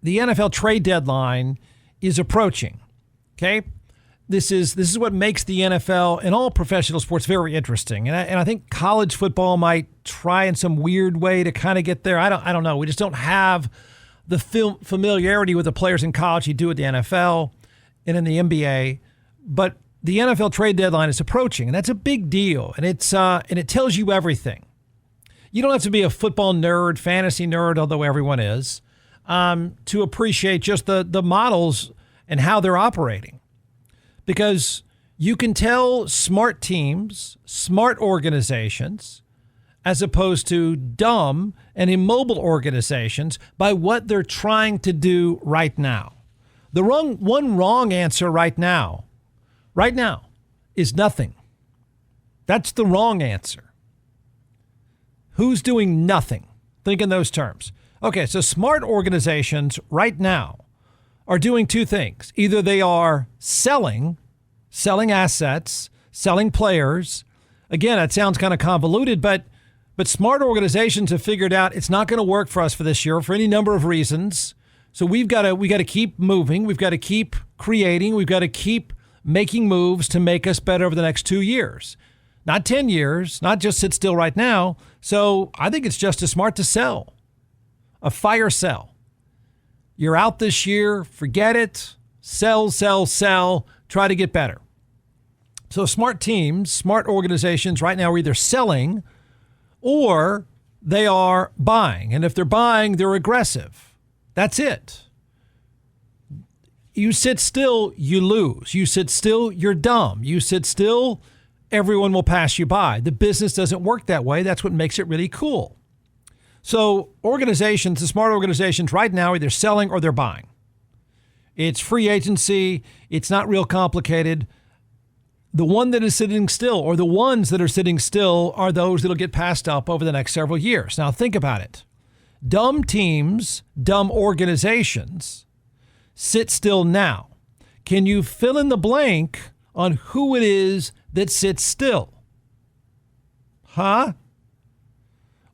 the NFL trade deadline is approaching. Okay? This is what makes the NFL and all professional sports very interesting. And I think college football might try in some weird way to kind of get there. I don't know. We just don't have the familiarity with the players in college you do with the NFL and in the NBA. But the NFL trade deadline is approaching, and that's a big deal. And it tells you everything. You don't have to be a football nerd, fantasy nerd, although everyone is, to appreciate just the models and how they're operating. Because you can tell smart teams, smart organizations, as opposed to dumb and immobile organizations by what they're trying to do right now. The one wrong answer right now is nothing. That's the wrong answer. Who's doing nothing? Think in those terms. Okay, so smart organizations right now are doing two things. Either they are selling assets, selling players. Again, that sounds kind of convoluted, but smart organizations have figured out it's not going to work for us for this year for any number of reasons. So we got to keep moving. We've got to keep creating. We've got to keep making moves to make us better over the next 2 years, not 10 years, not just sit still right now. So I think it's just as smart to sell, a fire sell. You're out this year, forget it, sell, try to get better. So smart teams, smart organizations right now are either selling or they are buying. And if they're buying, they're aggressive. That's it. You sit still, you lose. You sit still, you're dumb. You sit still, everyone will pass you by. The business doesn't work that way. That's what makes it really cool. So organizations, the smart organizations right now, are either selling or they're buying. It's free agency. It's not real complicated. The one that is sitting still, or the ones that are sitting still, are those that'll get passed up over the next several years. Now think about it. Dumb teams, dumb organizations sit still now. Can you fill in the blank on who it is that sits still?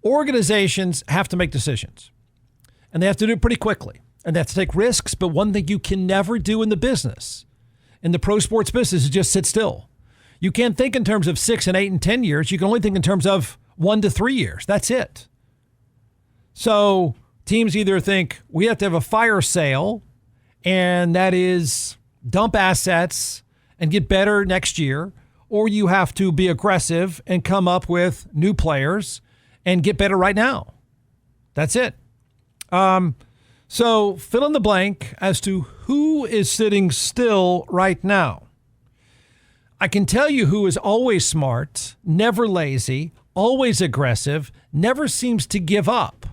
Organizations have to make decisions, and they have to do it pretty quickly, and they have to take risks. But one thing you can never do in the business, in the pro sports business, is just sit still. You can't think in terms of 6 and 8 and 10 years. You can only think in terms of 1 to 3 years. That's it. So teams either think we have to have a fire sale, and that is dump assets and get better next year, or you have to be aggressive and come up with new players and get better right now. That's it. So fill in the blank as to who is sitting still right now. I can tell you who is always smart, never lazy, always aggressive, never seems to give up.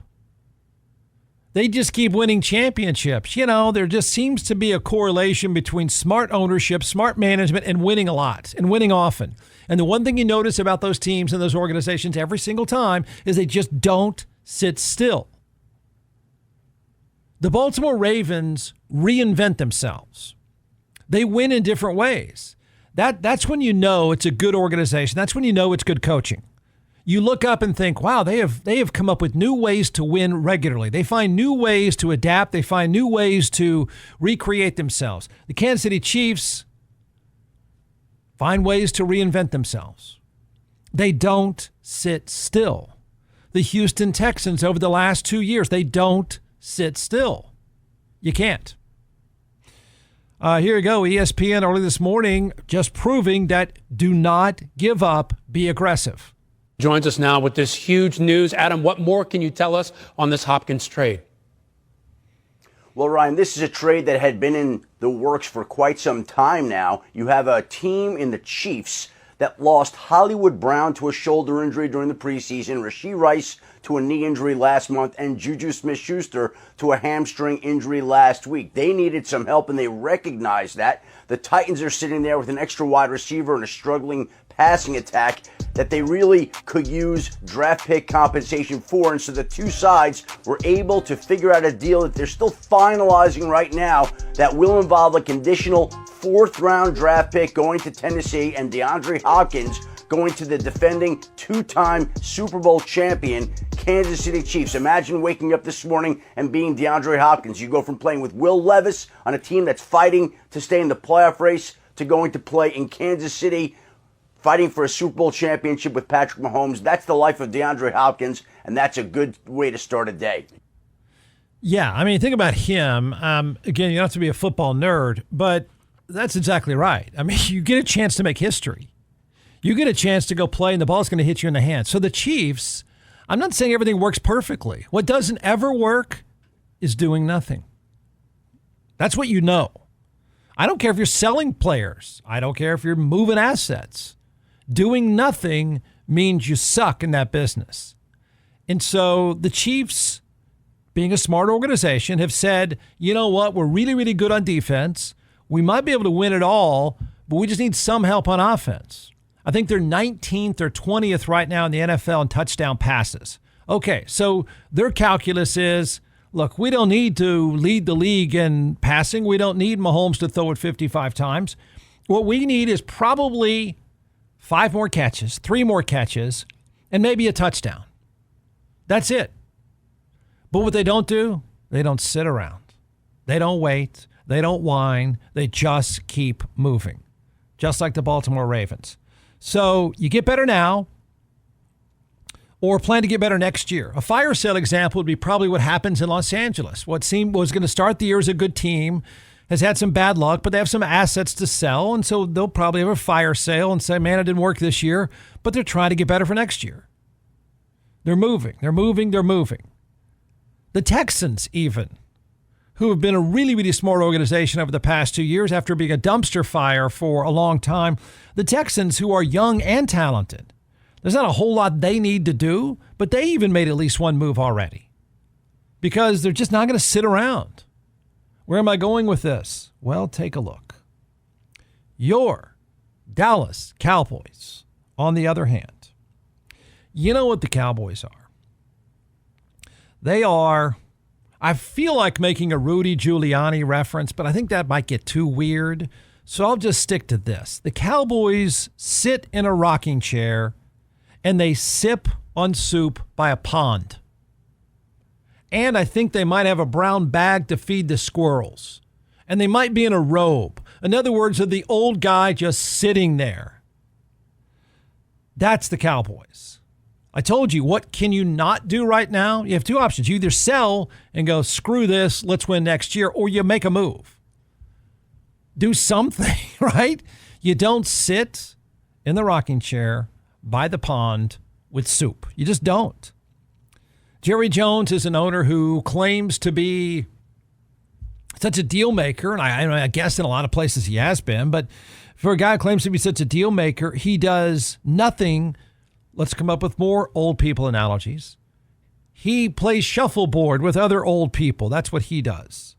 They just keep winning championships. You know, there just seems to be a correlation between smart ownership, smart management, and winning a lot and winning often. And the one thing you notice about those teams and those organizations every single time is they just don't sit still. The Baltimore Ravens reinvent themselves. They win in different ways. That's when you know it's a good organization. That's when you know it's good coaching. You look up and think, wow, they have come up with new ways to win regularly. They find new ways to adapt. They find new ways to recreate themselves. The Kansas City Chiefs find ways to reinvent themselves. They don't sit still. The Houston Texans over the last 2 years, they don't sit still. You can't. Here you go. ESPN early this morning just proving that do not give up, be aggressive. Joins us now with this huge news. Adam, what more can you tell us on this Hopkins trade? Well, Ryan, this is a trade that had been in the works for quite some time now. You have a team in the Chiefs that lost Hollywood Brown to a shoulder injury during the preseason, Rashee Rice to a knee injury last month, and Juju Smith-Schuster to a hamstring injury last week. They needed some help, and they recognized that. The Titans are sitting there with an extra wide receiver and a struggling passing attack that they really could use draft pick compensation for. And so the two sides were able to figure out a deal that they're still finalizing right now that will involve a conditional 4th-round draft pick going to Tennessee and DeAndre Hopkins going to the defending two-time Super Bowl champion Kansas City Chiefs. Imagine waking up this morning and being DeAndre Hopkins. You go from playing with Will Levis on a team that's fighting to stay in the playoff race to going to play in Kansas City, fighting for a Super Bowl championship with Patrick Mahomes. That's the life of DeAndre Hopkins, and that's a good way to start a day. Yeah, I mean, think about him. Again, you don't have to be a football nerd, but that's exactly right. I mean, you get a chance to make history. You get a chance to go play, and the ball's going to hit you in the hand. So the Chiefs, I'm not saying everything works perfectly. What doesn't ever work is doing nothing. That's what you know. I don't care if you're selling players. I don't care if you're moving assets. Doing nothing means you suck in that business. And so the Chiefs, being a smart organization, have said, you know what, we're really, really good on defense. We might be able to win it all, but we just need some help on offense. I think they're 19th or 20th right now in the NFL in touchdown passes. Okay, so their calculus is, look, we don't need to lead the league in passing. We don't need Mahomes to throw it 55 times. What we need is probably 5 more catches, 3 more catches, and maybe a touchdown. That's it. But what they don't do, they don't sit around. They don't wait. They don't whine. They just keep moving, just like the Baltimore Ravens. So you get better now or plan to get better next year. A fire sale example would be probably what happens in Los Angeles. What seemed was going to start the year as a good team, has had some bad luck, but they have some assets to sell, and so they'll probably have a fire sale and say, man, it didn't work this year, but they're trying to get better for next year. They're moving. They're moving. They're moving. The Texans even, who have been a really, really smart organization over the past 2 years after being a dumpster fire for a long time. The Texans, who are young and talented, there's not a whole lot they need to do, but they even made at least one move already because they're just not going to sit around. Where am I going with this? Well, take a look. Your Dallas Cowboys, on the other hand, you know what the Cowboys are. They are, I feel like making a Rudy Giuliani reference, but I think that might get too weird. So I'll just stick to this. The Cowboys sit in a rocking chair and they sip on soup by a pond. And I think they might have a brown bag to feed the squirrels. And they might be in a robe. In other words, they're the old guy just sitting there. That's the Cowboys. I told you, what can you not do right now? You have 2 options. You either sell and go, screw this, let's win next year, or you make a move. Do something, right? You don't sit in the rocking chair by the pond with soup. You just don't. Jerry Jones is an owner who claims to be such a deal maker, and I guess in a lot of places he has been, but for a guy who claims to be such a deal maker, he does nothing. Let's come up with more old people analogies. He plays shuffleboard with other old people. That's what he does.